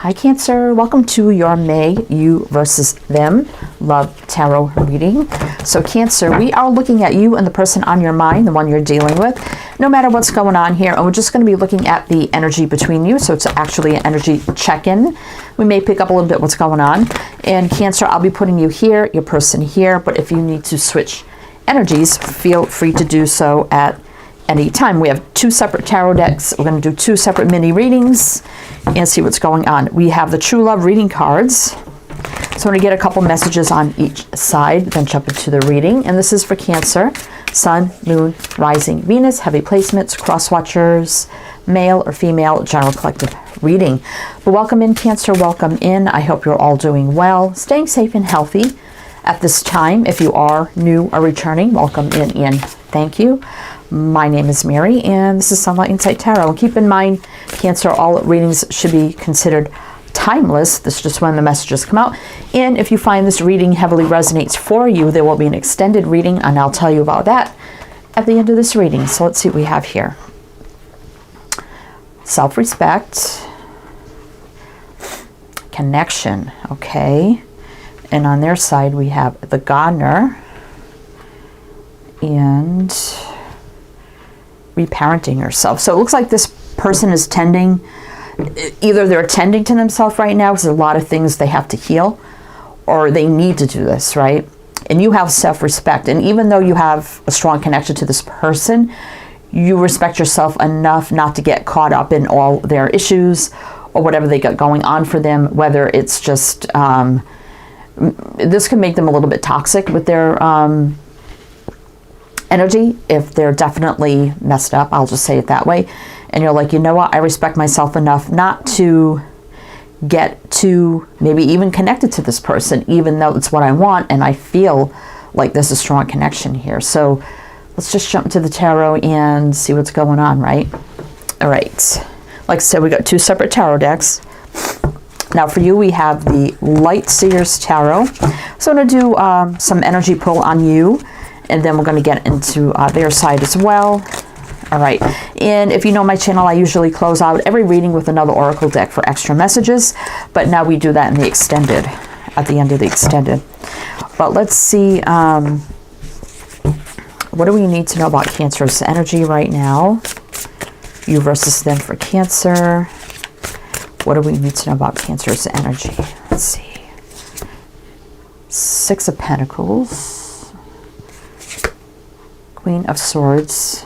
Hi Cancer, welcome to your May You versus Them Love Tarot reading. So Cancer, we are looking at you and the person on your mind, the one you're dealing with, no matter what's going on here. And we're just going to be looking at the energy between you. So it's actually an energy check-in. We may pick up a little bit what's going on. And Cancer, I'll be putting you here, your person here. But if you need to switch energies, feel free to do so at any time. We have two separate tarot decks. We're going to do two separate mini readings and see what's going on. We have the True Love reading cards. So I'm going to get a couple messages on each side, then jump into the reading. And this is for Cancer, Sun, Moon, Rising, Venus, heavy placements, cross watchers, male or female, general collective reading. But welcome in, Cancer, welcome in. I hope you're all doing well, staying safe and healthy at this time. If you are new or returning, welcome in and thank you. My name is Mary, and this is Sunlight Insight Tarot. And keep in mind, Cancer, all readings should be considered timeless. This is just when the messages come out. And if you find this reading heavily resonates for you, there will be an extended reading, and I'll tell you about that at the end of this reading. So let's see what we have here. Self-respect, connection, okay. And on their side, we have the Gardener and reparenting yourself. So it looks like this person is tending, either they're tending to themselves right now because there's a lot of things they have to heal, or they need to do this, right? And you have self-respect. And even though you have a strong connection to this person, you respect yourself enough not to get caught up in all their issues or whatever they got going on for them, whether it's just, this can make them a little bit toxic with their energy if they're definitely messed up. I'll just say it that way. And you're like, you know what? I respect myself enough not to get too maybe even connected to this person, even though it's what I want. And I feel like there's a strong connection here. So let's just jump to the tarot and see what's going on, right? All right. Like I said, we got two separate tarot decks. Now for you, we have the Light Seers Tarot. So I'm going to do some energy pull on you, and then we're going to get into their side as well. All right. And if you know my channel, I usually close out every reading with another oracle deck for extra messages. But now we do that in the extended, at the end of the extended. But let's see, what do we need to know about Cancer's energy right now? You versus them for Cancer. What do we need to know about Cancer's energy? Let's see. Six of Pentacles. Queen of Swords,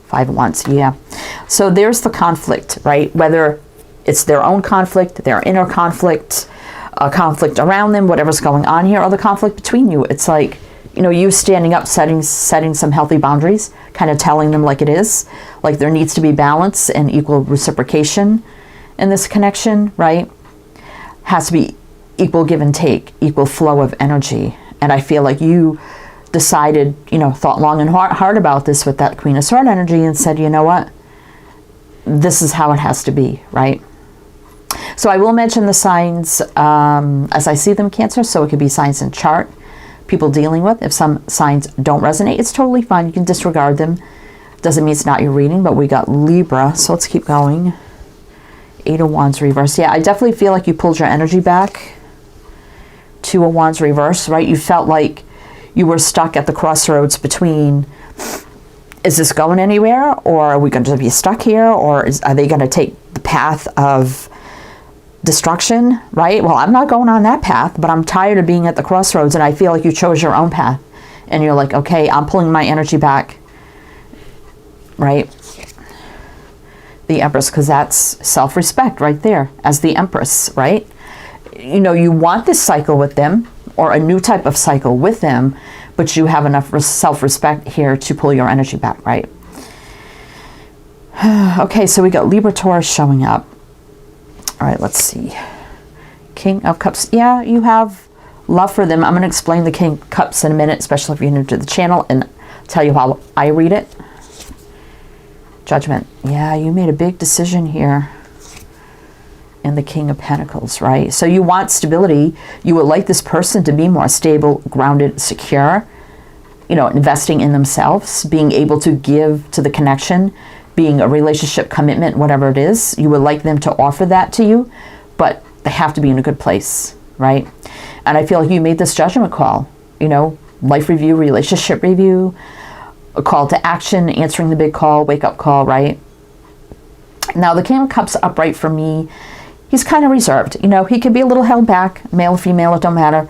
Five of Wands, yeah. So there's the conflict, right? Whether it's their own conflict, their inner conflict, a conflict around them, whatever's going on here, or the conflict between you. It's like, you know, you standing up, setting some healthy boundaries, kind of telling them like it is, like there needs to be balance and equal reciprocation in this connection, right? Has to be equal give and take, equal flow of energy. And I feel like you decided, you know, thought long and hard about this with that Queen of Swords energy and said, you know what, this is how it has to be, right? So I will mention the signs as I see them, Cancer. So it could be signs in chart, people dealing with. If some signs don't resonate, it's totally fine. You can disregard them. Doesn't mean it's not your reading, but we got Libra. So let's keep going. Eight of Wands reverse. Yeah, I definitely feel like you pulled your energy back. Two of Wands reverse, right? You felt like you were stuck at the crossroads between, is this going anywhere? Or are we going to be stuck here? Or are they going to take the path of destruction, right? Well, I'm not going on that path, but I'm tired of being at the crossroads, and I feel like you chose your own path. And you're like, okay, I'm pulling my energy back, right? The Empress, because that's self-respect right there as the Empress, right? You know, you want this cycle with them or a new type of cycle with them, but you have enough self-respect here to pull your energy back, right? Okay, so we got Libra, Taurus showing up. All right, let's see. King of Cups. Yeah, you have love for them. I'm going to explain the King of Cups in a minute, especially if you're new to the channel, and tell you how I read it. Judgment. Yeah, you made a big decision here. And the King of Pentacles, right? So you want stability. You would like this person to be more stable, grounded, secure, you know, investing in themselves, being able to give to the connection being a relationship, commitment, whatever it is. You would like them to offer that to you, but they have to be in a good place, right? And I feel like you made this judgment call, you know, life review, relationship review, a call to action, answering the big call, wake up call, right? Now the King of Cups upright for me, he's kind of reserved. You know, he can be a little held back, male or female, it don't matter.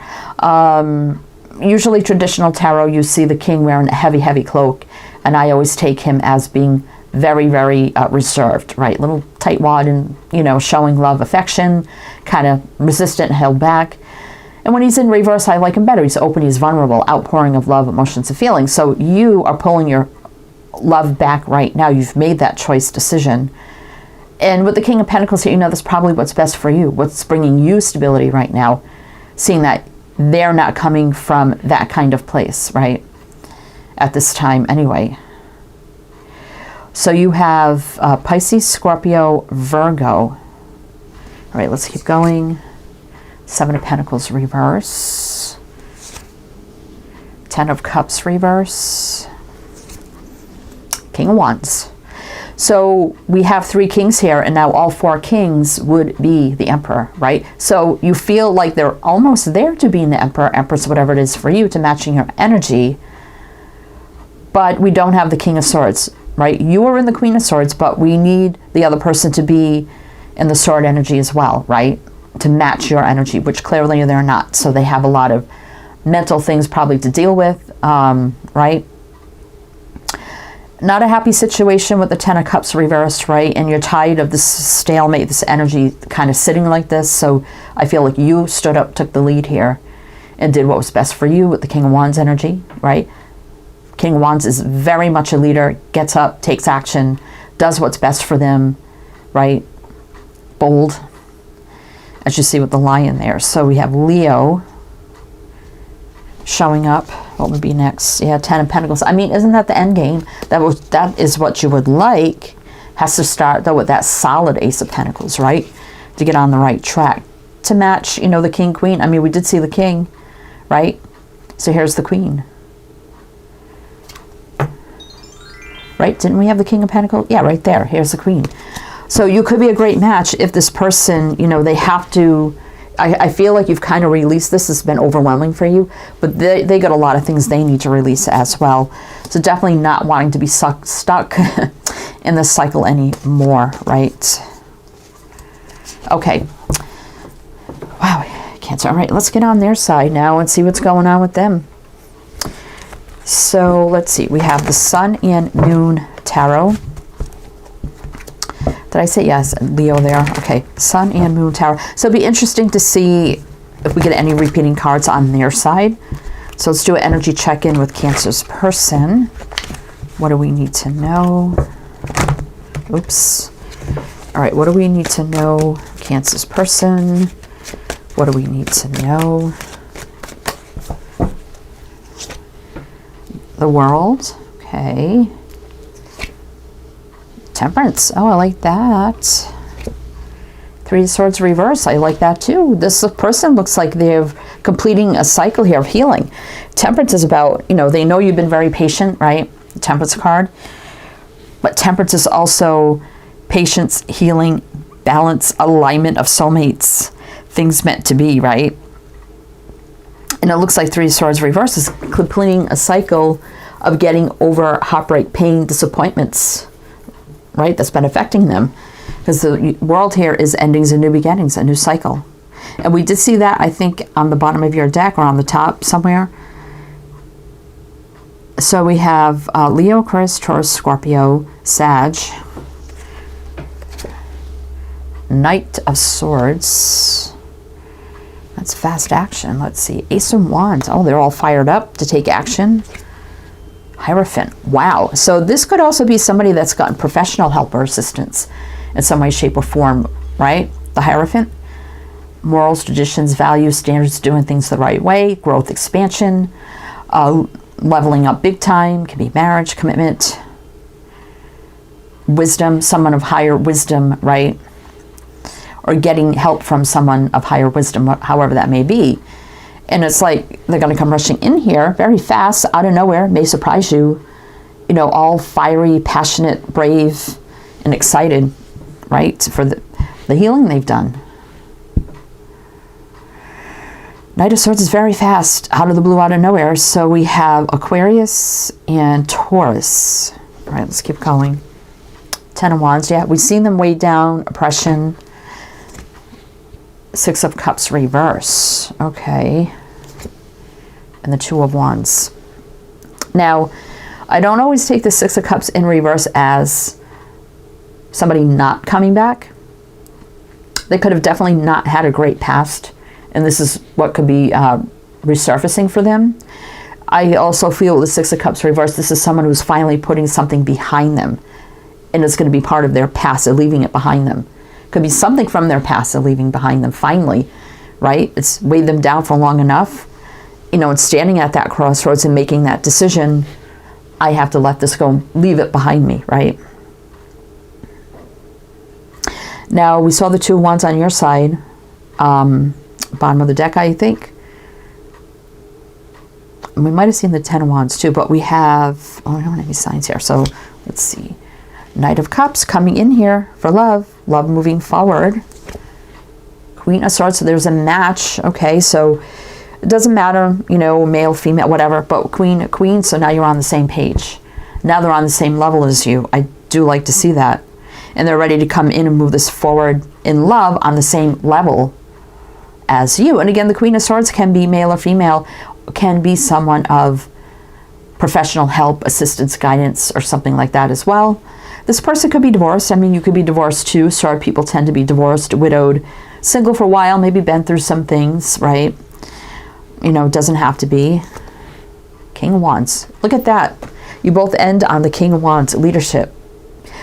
Usually traditional tarot, you see the king wearing a heavy, heavy cloak, and I always take him as being very, very reserved, right? Little tightwad and, you know, showing love, affection, kind of resistant, held back. And when he's in reverse, I like him better. He's open, he's vulnerable, outpouring of love, emotions, and feelings. So you are pulling your love back right now. You've made that choice decision. And with the King of Pentacles here, you know, that's probably what's best for you, what's bringing you stability right now, seeing that they're not coming from that kind of place, right? At this time anyway. So you have Pisces, Scorpio, Virgo. All right, let's keep going. Seven of Pentacles reverse. Ten of Cups reverse. King of Wands. So we have three kings here, and now all four kings would be the Emperor, right? So you feel like they're almost there to being the Emperor, Empress, whatever it is for you, to matching your energy. But we don't have the King of Swords, right? You are in the Queen of Swords, but we need the other person to be in the sword energy as well, right? To match your energy, which clearly they're not. So they have a lot of mental things probably to deal with, right? Not a happy situation with the Ten of Cups reversed, right? And you're tired of this stalemate, this energy kind of sitting like this. So I feel like you stood up, took the lead here, and did what was best for you with the King of Wands energy, right? King of Wands is very much a leader, gets up, takes action, does what's best for them, right? Bold, as you see with the lion there. So we have Leo showing up. What would be next? Yeah, Ten of Pentacles. I mean, isn't that the end game? That is what you would like. Has to start though with that solid Ace of Pentacles, right? To get on the right track. To match, you know, the King, Queen. I mean, we did see the King, right? So here's the Queen. Right? Didn't we have the King of Pentacles? Yeah, right there. Here's the Queen. So you could be a great match if this person, you know, they have to... I feel like you've kind of released this. This has been overwhelming for you, but they got a lot of things they need to release as well. So definitely not wanting to be stuck in this cycle anymore, right? Okay. Wow, Cancer. All right, let's get on their side now and see what's going on with them. So let's see. We have the Sun and Moon Tarot. Did I say yes? Leo there. Okay. Sun and Moon Tower. So it'd be interesting to see if we get any repeating cards on their side. So let's do an energy check-in with Cancer's person. What do we need to know? Oops. All right. What do we need to know? Cancer's person. What do we need to know? The World. Okay. Temperance. Oh, I like that. Three of Swords reverse. I like that too. This person looks like they're completing a cycle here of healing. Temperance is about, you know, they know you've been very patient, right? The Temperance card. But Temperance is also patience, healing, balance, alignment of soulmates. Things meant to be, right? And it looks like Three of Swords reverse is completing a cycle of getting over heartbreak, pain, disappointments, right? That's been affecting them, because the World here is endings and new beginnings, a new cycle. And we did see that, I think, on the bottom of your deck or on the top somewhere. So we have Leo, Aquarius, Taurus, Scorpio, Sag, Knight of Swords. That's fast action. Let's see. Ace of Wands. Oh, they're all fired up to take action. Hierophant. Wow. So this could also be somebody that's gotten professional help or assistance in some way, shape, or form, right? The Hierophant. Morals, traditions, values, standards, doing things the right way, growth, expansion, leveling up big time, can be marriage, commitment, wisdom, someone of higher wisdom, right? Or getting help from someone of higher wisdom, however that may be. And it's like they're going to come rushing in here very fast, out of nowhere, may surprise you, you know, all fiery, passionate, brave, and excited, right, for the healing they've done. Knight of Swords is very fast, out of the blue, out of nowhere. So we have Aquarius and Taurus. All right, let's keep going. Ten of Wands, yeah, we've seen them weighed down, oppression. Six of Cups reverse, okay. And the Two of Wands. Now, I don't always take the Six of Cups in reverse as somebody not coming back. They could have definitely not had a great past, and this is what could be resurfacing for them. I also feel with the Six of Cups reverse, this is someone who's finally putting something behind them, and it's going to be part of their past. They're leaving it behind them. Could be something from their past they're leaving behind them finally, right? It's weighed them down for long enough, you know, and standing at that crossroads and making that decision, I have to let this go, leave it behind me, right? Now, we saw the Two of Wands on your side, bottom of the deck, I think. And we might have seen the Ten of Wands too, but we have, oh, I don't have any signs here, so let's see. Knight of Cups coming in here for love moving forward. Queen of Swords, so there's a match, okay, so it doesn't matter, you know, male, female, whatever, but queen, so now you're on the same page. Now they're on the same level as you. I do like to see that. And they're ready to come in and move this forward in love on the same level as you. And again, the Queen of Swords can be male or female, can be someone of professional help, assistance, guidance, or something like that as well. This person could be divorced. I mean, you could be divorced too. Sword people tend to be divorced, widowed, single for a while, maybe been through some things, right? You know, it doesn't have to be. King of Wands. Look at that. You both end on the King of Wands, leadership.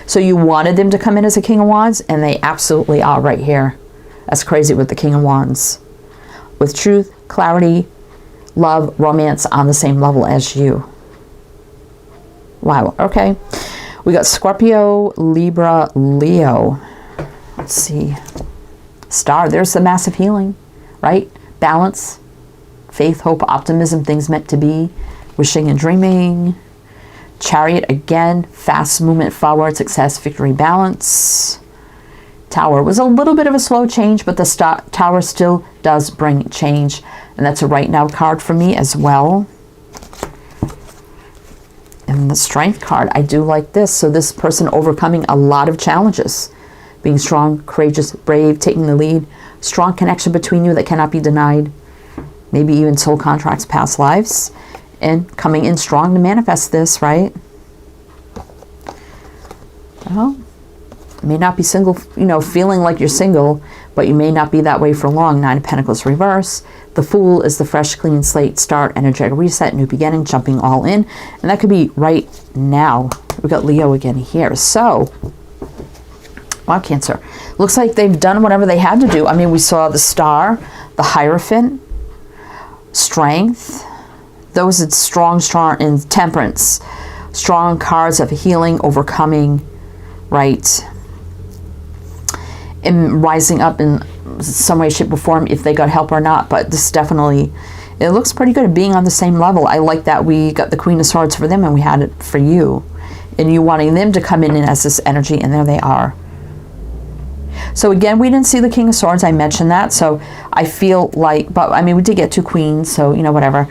So you wanted them to come in as a King of Wands, and they absolutely are right here. That's crazy with the King of Wands. With truth, clarity, love, romance on the same level as you. Wow, okay. We got Scorpio, Libra, Leo. Let's see. Star, there's the massive healing, right? Balance, faith, hope, optimism, things meant to be, wishing and dreaming. Chariot, again, fast movement forward, success, victory, balance. Tower was a little bit of a slow change, but the Tower still does bring change. And that's a right now card for me as well. And the Strength card, I do like this. So this person overcoming a lot of challenges. Being strong, courageous, brave, taking the lead. Strong connection between you that cannot be denied. Maybe even soul contracts, past lives. And coming in strong to manifest this, right? Well, you may not be single, you know, feeling like you're single, but you may not be that way for long. Nine of Pentacles reverse. The Fool is the fresh, clean slate, start, energetic reset, new beginning, jumping all in. And that could be right now. We've got Leo again here. So, wow, Cancer. Looks like they've done whatever they had to do. I mean, we saw the Star, the Hierophant, Strength. Those are strong in Temperance. Strong cards of healing, overcoming, right? And rising up in some way, shape, or form if they got help or not. But this definitely, it looks pretty good at being on the same level. I like that we got the Queen of Swords for them and we had it for you. And you wanting them to come in as this energy, and there they are. So again, we didn't see the King of Swords. I mentioned that. So I feel like, but I mean, we did get two queens, so, you know, whatever.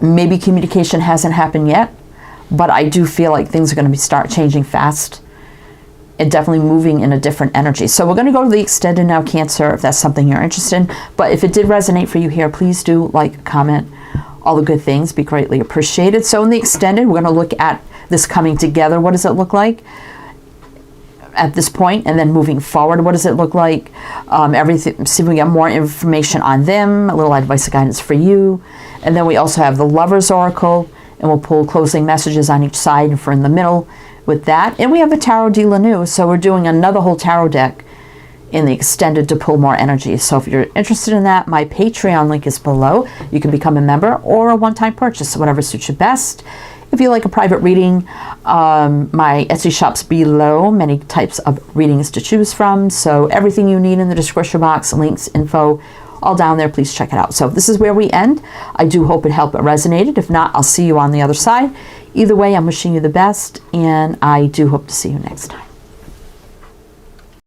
Maybe communication hasn't happened yet, but I do feel like things are going to start changing fast and definitely moving in a different energy. So we're going to go to the extended now, Cancer, if that's something you're interested in. But if it did resonate for you here, please do like, comment, all the good things, be greatly appreciated. So in the extended, we're going to look at this coming together. What does it look like at this point, and then moving forward, what does it look like? Everything. See if we get more information on them, a little advice and guidance for you. And then we also have the Lover's Oracle, and we'll pull closing messages on each side and for in the middle with that. And we have a Tarot de la New, so we're doing another whole tarot deck in the extended to pull more energy. So if you're interested in that, my Patreon link is below. You can become a member or a one-time purchase, whatever suits you best. If you like a private reading, my Etsy shop's below, many types of readings to choose from. So everything you need in the description box, links, info, all down there. Please check it out. So this is where we end. I do hope it helped, it resonated. If not, I'll see you on the other side. Either way, I'm wishing you the best, and I do hope to see you next time.